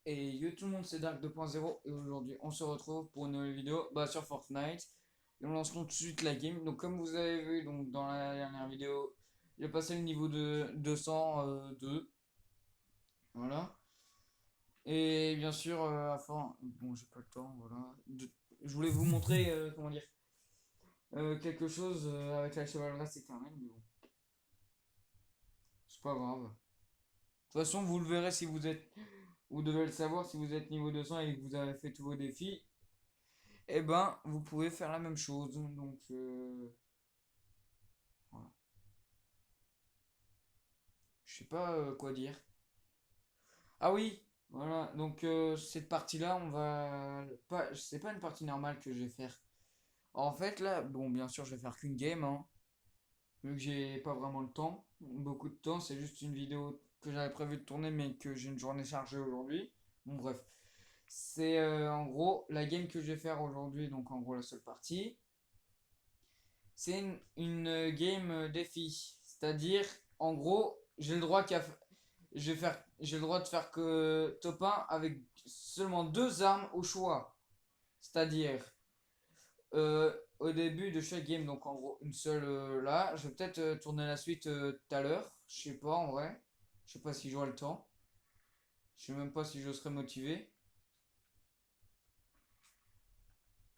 Et yo tout le monde, c'est Dark 2.0 et aujourd'hui on se retrouve pour une nouvelle vidéo sur Fortnite et on lance tout de suite la game. Donc comme vous avez vu donc dans la dernière vidéo, j'ai passé le niveau de 202, voilà. Et bien sûr, enfin, bon j'ai pas le temps, voilà. Je voulais vous montrer, comment dire, quelque chose avec la chevaleresque éternelle, mais bon, c'est pas grave. De toute façon, vous le verrez si vous êtes, vous devez le savoir si vous êtes niveau 200 et que vous avez fait tous vos défis. Eh ben, vous pouvez faire la même chose. Donc, voilà. Je sais pas quoi dire. Ah oui, voilà. Donc, cette partie-là, on va pas. C'est pas une partie normale que je vais faire. En fait, là, bon, bien sûr, je vais faire qu'une game, hein, vu que j'ai pas vraiment le temps, beaucoup de temps. C'est juste une vidéo que j'avais prévu de tourner, mais que j'ai une journée chargée aujourd'hui. Bon, bref. C'est en gros la game que je vais faire aujourd'hui. Donc, en gros, la seule partie. C'est une game défi. C'est-à-dire, en gros, j'ai le droit de faire que top 1 avec seulement deux armes au choix. C'est-à-dire, au début de chaque game, donc en gros, une seule là. Je vais peut-être tourner la suite tout à l'heure. Je sais pas en vrai. Je sais pas si j'aurai le temps. Je sais même pas si je serai motivé.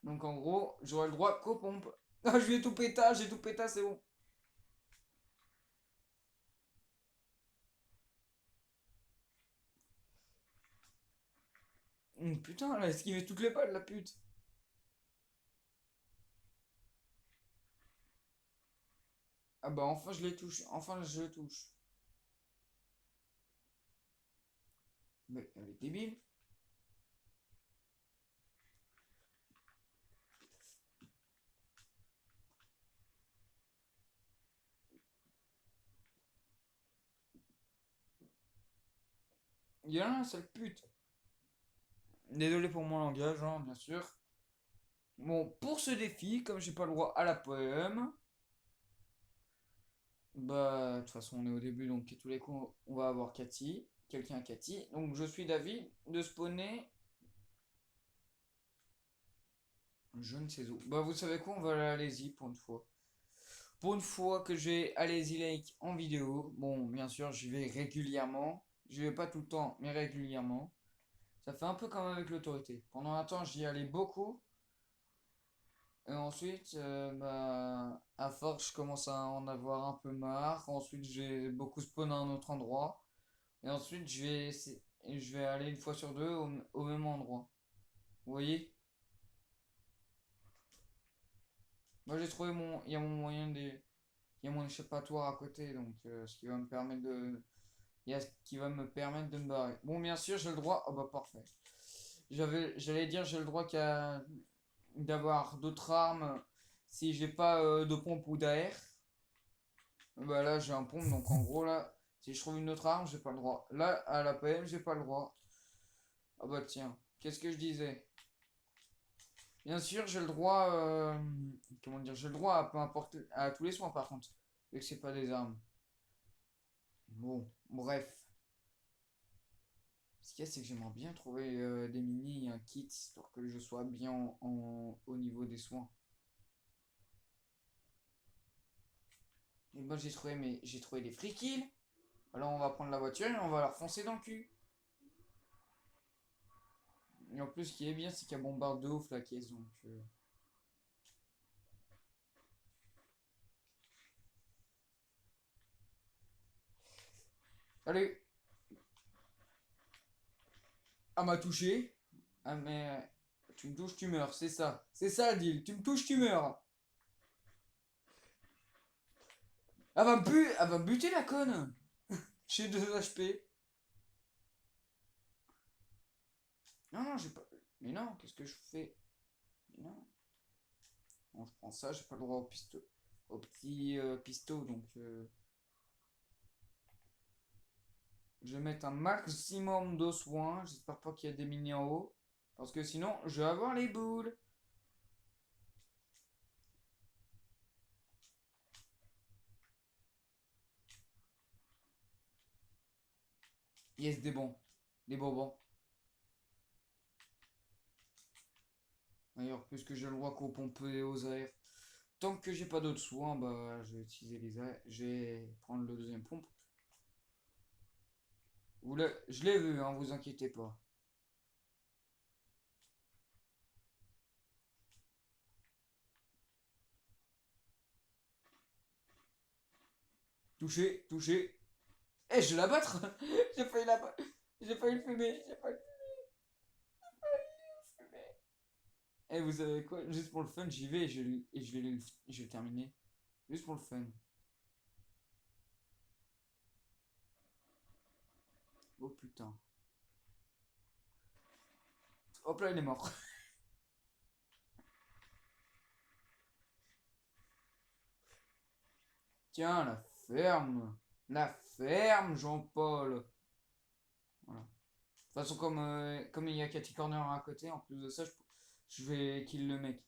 Donc en gros, j'aurai le droit qu'aux pompes. Ah, je vais tout péta, j'ai tout péta, c'est bon. Putain, elle a esquivé toutes les balles, la pute. Ah bah enfin je les touche, enfin je le touche. Mais elle est débile. Il y en a un seul pute. Désolé pour mon langage, hein, bien sûr. Bon, pour ce défi, comme j'ai pas le droit à la poème, bah de toute façon on est au début donc à tous les coups on va avoir Cathy, quelqu'un Cathy. Donc je suis d'avis de spawner je ne sais où. Bah vous savez quoi, on va aller à Lazy pour une fois. Pour une fois que j'ai Lazy Lake en vidéo, bon bien sûr j'y vais régulièrement. Je vais pas tout le temps, mais régulièrement. Ça fait un peu comme avec l'autorité. Pendant un temps, j'y allais beaucoup. Et ensuite, à force, je commence à en avoir un peu marre. Ensuite, j'ai beaucoup spawn à un autre endroit. Et ensuite, je vais aller une fois sur deux au même endroit. Vous voyez? Moi, j'ai trouvé il y a mon moyen il y a mon échappatoire à côté. Donc, ce qui va me permettre il y a ce qui va me permettre de me barrer. Bon, bien sûr, j'ai le droit. Oh, bah, parfait. J'allais dire, j'ai le droit d'avoir d'autres armes si j'ai pas de pompe ou d'AR. Bah là j'ai un pompe donc en gros là si je trouve une autre arme j'ai pas le droit. Là à la PM j'ai pas le droit. Ah bah tiens, qu'est-ce que je disais? Bien sûr j'ai le droit comment dire j'ai le droit à peu importe à tous les soins par contre vu que c'est pas des armes. Bon bref. Ce qu'il y a c'est que j'aimerais bien trouver des mini et un kit histoire que je sois bien au niveau des soins. Et moi j'ai trouvé des free kills. Alors on va prendre la voiture et on va leur foncer dans le cul. Et en plus, ce qui est bien, c'est qu'il y a bombarde de ouf la caisse. Donc, allez, elle m'a touché. Ah, mais tu me touches, tu meurs, c'est ça. C'est ça le deal. Tu me touches, tu meurs. Elle va me buter la conne. J'ai 2 HP. Non, non, j'ai pas. Mais non, qu'est-ce que je fais? Mais non. Bon, je prends ça, j'ai pas le droit au petit pisto, donc je vais mettre un maximum de soins. J'espère pas qu'il y a des mini en haut. Parce que sinon, je vais avoir les boules. Yes, des bons. Des bonbons. D'ailleurs, puisque j'ai le droit qu'aux pompes et aux aères. Tant que j'ai pas d'autres soins, bah, je vais utiliser les aères. Je vais prendre le deuxième pompe. Je l'ai vu, hein, vous inquiétez pas. Touché, touché. Eh, je vais la battre. J'ai failli la battre. J'ai failli le fumer. J'ai failli le fumer. Eh, vous savez quoi? Juste pour le fun, j'y vais et je vais le terminer. Juste pour le fun. Oh putain. Hop là, il est mort. Tiens, la ferme. La ferme, Jean-Paul. Voilà. De toute façon, comme il y a Cathy Corner à côté, en plus de ça, je vais kill le mec.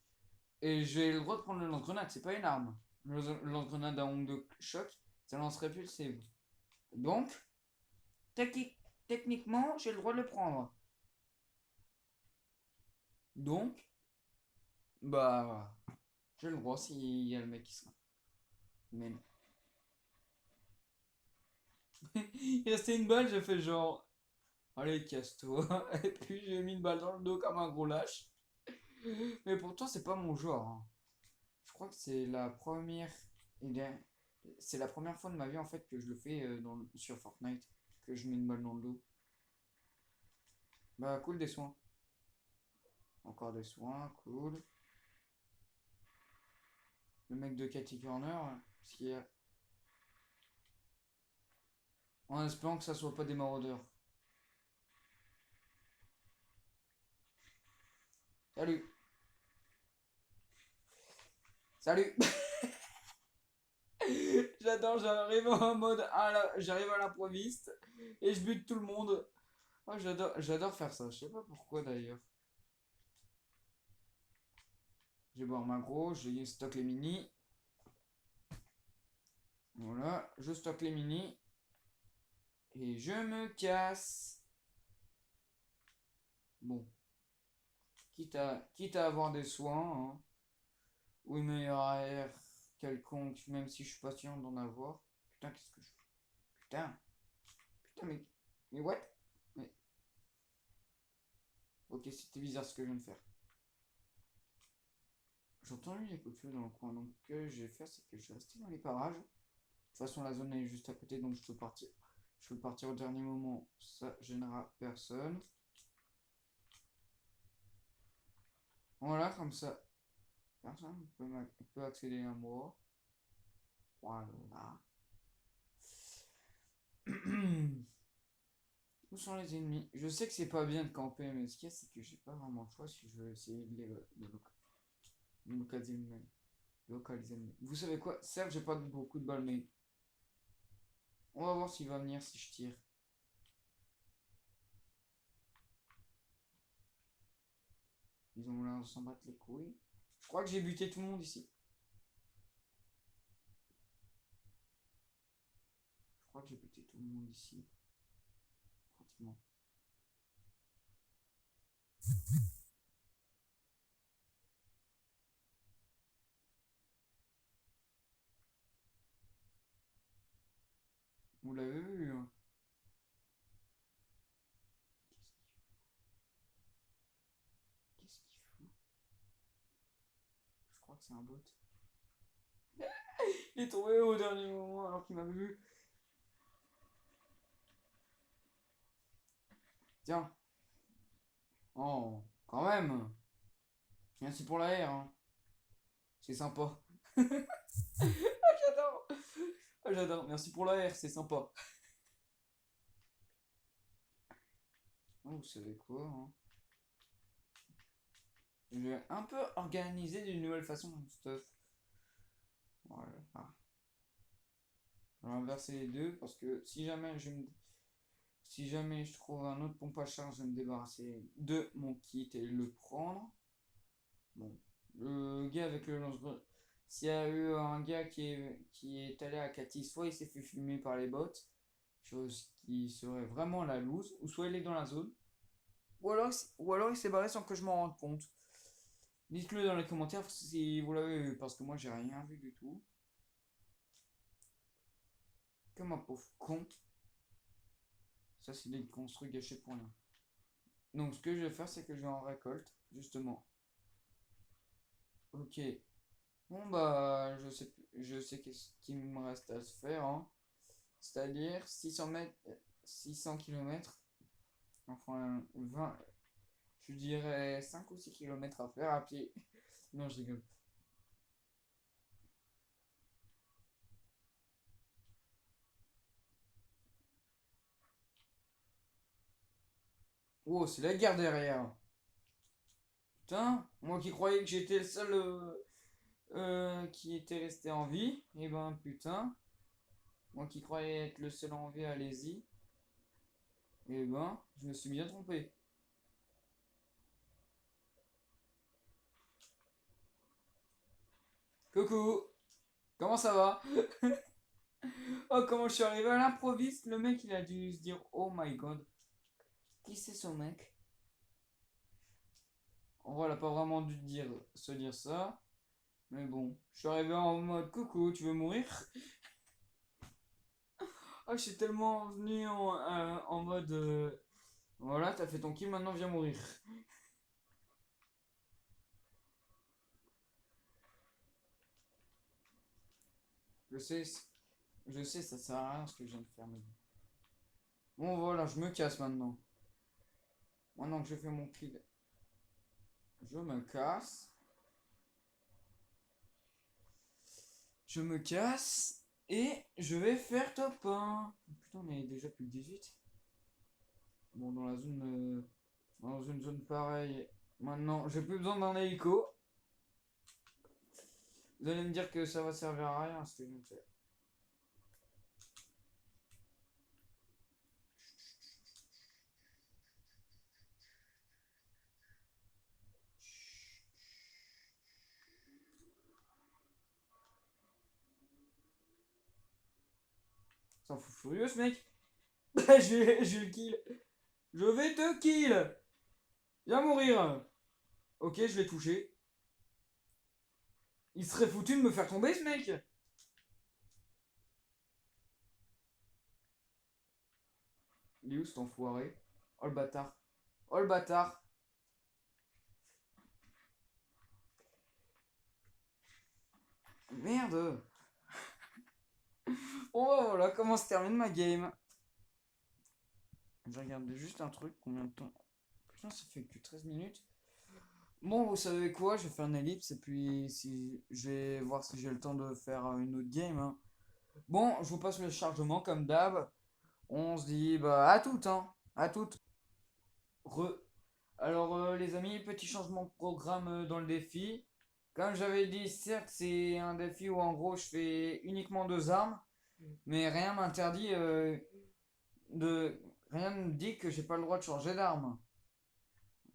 Et j'ai le droit de prendre le lance-grenade, c'est pas une arme. Le lance-grenade à onde de choc, ça lance répulsive. Donc, techniquement, j'ai le droit de le prendre. Donc, bah, j'ai le droit s'il y a le mec qui sera. Mais non. Il restait une balle, j'ai fait genre, allez, casse-toi. Et puis j'ai mis une balle dans le dos comme un gros lâche. Mais pourtant, c'est pas mon genre, hein. Je crois que c'est la première. C'est la première fois de ma vie en fait que je le fais sur Fortnite. Que je mets une balle dans le dos. Bah, cool, des soins. Encore des soins, cool. Le mec de Cathy Corner, ce qui est. En espérant que ça soit pas des maraudeurs. Salut! Salut! J'adore, j'arrive à l'improviste et je bute tout le monde. Oh, j'adore faire ça. Je sais pas pourquoi d'ailleurs. Je vais boire ma gros, je stocke les mini. Voilà, je stocke les mini et je me casse. Bon, quitte à avoir des soins, hein, ou une meilleure air quelconque, même si je suis pas sûr d'en avoir. Putain, qu'est-ce que je fais? Putain, putain, mais what? Mais, ok, c'était bizarre ce que je viens de faire. J'ai entendu les coups de feu dans le coin, donc ce que je vais faire, c'est que je vais rester dans les parages. De toute façon, la zone est juste à côté, donc je peux partir. Je peux partir au dernier moment, ça gênera personne. Voilà, comme ça, personne peut accéder à moi. Voilà. Où sont les ennemis? Je sais que c'est pas bien de camper, mais ce qu'il y a, c'est que j'ai pas vraiment le choix si je veux essayer de localiser le mec. Vous savez quoi? Certes, j'ai pas beaucoup de balles, mais on va voir s'il va venir si je tire. Ils ont l'air de s'en battre les couilles. Je crois que j'ai buté tout le monde ici. Je crois que j'ai buté tout le monde ici. Pratiquement. Vous l'avez vu, hein? Qu'est-ce qu'il fout? Je crois que c'est un bot. Il est tombé au dernier moment alors qu'il m'avait vu. Tiens. Oh, quand même. Merci pour la R, hein. C'est sympa. J'adore. Ah, j'adore. Merci pour la R, c'est sympa. Oh, vous savez quoi, hein? Je vais un peu organiser d'une nouvelle façon mon stuff. Voilà. Je vais inverser les deux parce que si jamais je trouve un autre pompe à charge, je vais me débarrasser de mon kit et le prendre. Bon, le gars avec le lance-grenade. S'il y a eu un gars qui est allé à Cathy, soit il s'est fait fumer par les bots, chose qui serait vraiment la loose, ou soit il est dans la zone, ou alors il s'est barré sans que je m'en rende compte. Dites-le dans les commentaires si vous l'avez vu, parce que moi j'ai rien vu du tout. Comme un pauvre con. Ça, c'est des construits gâchés pour rien. Donc, ce que je vais faire, c'est que je vais en récolte, justement. Ok. Bon, bah, je sais qu'est-ce qu'il me reste à se faire, hein. C'est-à-dire 600 mètres, 600 km. Enfin, 20, je dirais 5 ou 6 km à faire à pied. Non, je rigole. Oh, c'est la guerre derrière. Putain, moi qui croyais que j'étais le seul qui était resté en vie. Et ben, putain. Moi qui croyais être le seul en vie, allez-y. Et ben, je me suis bien trompé. Coucou, comment ça va? Oh, comment je suis arrivé à l'improviste? Le mec, il a dû se dire, oh my god, qui c'est ce mec? En vrai, elle a pas vraiment dû se dire ça. Mais bon, je suis arrivé en mode, coucou, tu veux mourir? Oh, je suis tellement venu en mode, voilà, t'as fait ton kill, maintenant viens mourir. Je sais, je sais, ça sert à rien ce que je viens de faire, mais bon. Bon, voilà, je me casse maintenant. Maintenant que j'ai fait mon kill, je me casse. Je me casse et je vais faire top 1. Putain, on est déjà plus que 18. Bon, dans une zone pareille, maintenant, j'ai plus besoin d'un hélico. Vous allez me dire que ça va servir à rien, ce que je viens de faire. S'en fout furieux, ce mec. Je le kill. Je vais te kill. Viens mourir. Ok, je l'ai touché. Il serait foutu de me faire tomber, ce mec. Il est où cet enfoiré? Oh le bâtard. Oh le bâtard. Merde. Bon bah voilà comment se termine ma game. Je regarde juste un truc, combien de temps? Putain, ça fait que 13 minutes. Bon, vous savez quoi? Je vais faire une ellipse et puis si je vais voir si j'ai le temps de faire une autre game, hein. Bon, je vous passe le chargement comme d'hab. On se dit bah à toutes, hein. À toutes. Re. Alors les amis, petit changement de programme dans le défi. Comme j'avais dit, certes c'est un défi où en gros je fais uniquement deux armes, mais rien m'interdit de... Rien ne me dit que j'ai pas le droit de changer d'arme,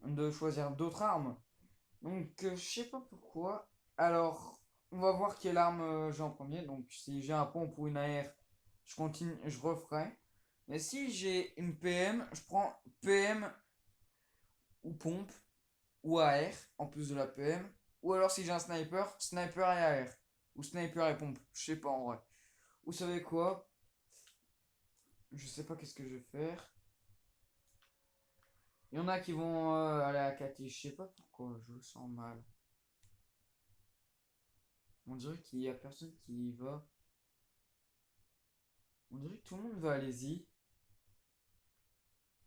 de choisir d'autres armes. Donc, je sais pas pourquoi. Alors, on va voir quelle arme j'ai en premier. Donc, si j'ai un pompe ou une AR, je continue, je referai. Mais si j'ai une PM, je prends PM ou pompe ou AR en plus de la PM. Ou alors, si j'ai un sniper, sniper et AR. Ou sniper et pompe. Je sais pas en vrai. Vous savez quoi? Je sais pas qu'est-ce que je vais faire. Il y en a qui vont aller à Cathy. Je sais pas pourquoi. Je le sens mal. On dirait qu'il y a personne qui y va. On dirait que tout le monde va allez-y.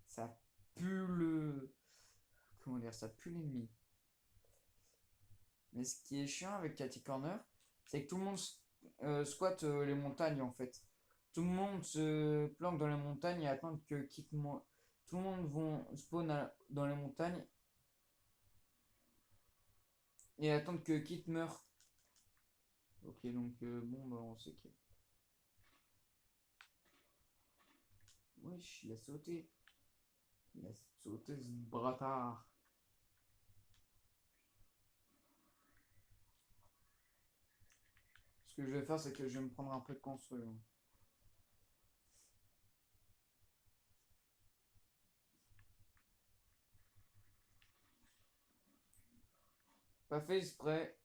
Ça pue le. Comment dire? Ça pue l'ennemi. Mais ce qui est chiant avec Catty Corner, c'est que tout le monde squatte les montagnes en fait. Tout le monde se planque dans les montagnes et attend que quitte moi. Tout le monde vont spawn dans les montagnes et attendre que Kit meure. Ok, donc bon, bah on sait que. Wesh, il a sauté. Il a sauté ce bâtard. Ce que je vais faire, c'est que je vais me prendre un peu de construire. Pas fait exprès.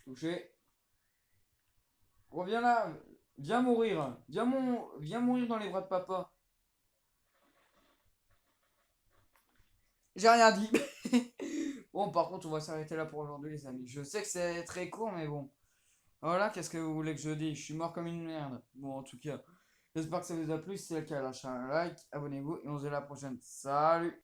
Touché. Reviens là. Viens mourir. Viens mourir dans les bras de papa. J'ai rien dit. Bon, par contre, on va s'arrêter là pour aujourd'hui, les amis. Je sais que c'est très court, mais bon. Voilà, qu'est-ce que vous voulez que je dise? Je suis mort comme une merde. Bon, en tout cas, j'espère que ça vous a plu. Si c'est le cas, lâchez un like, abonnez-vous et on se dit à la prochaine. Salut!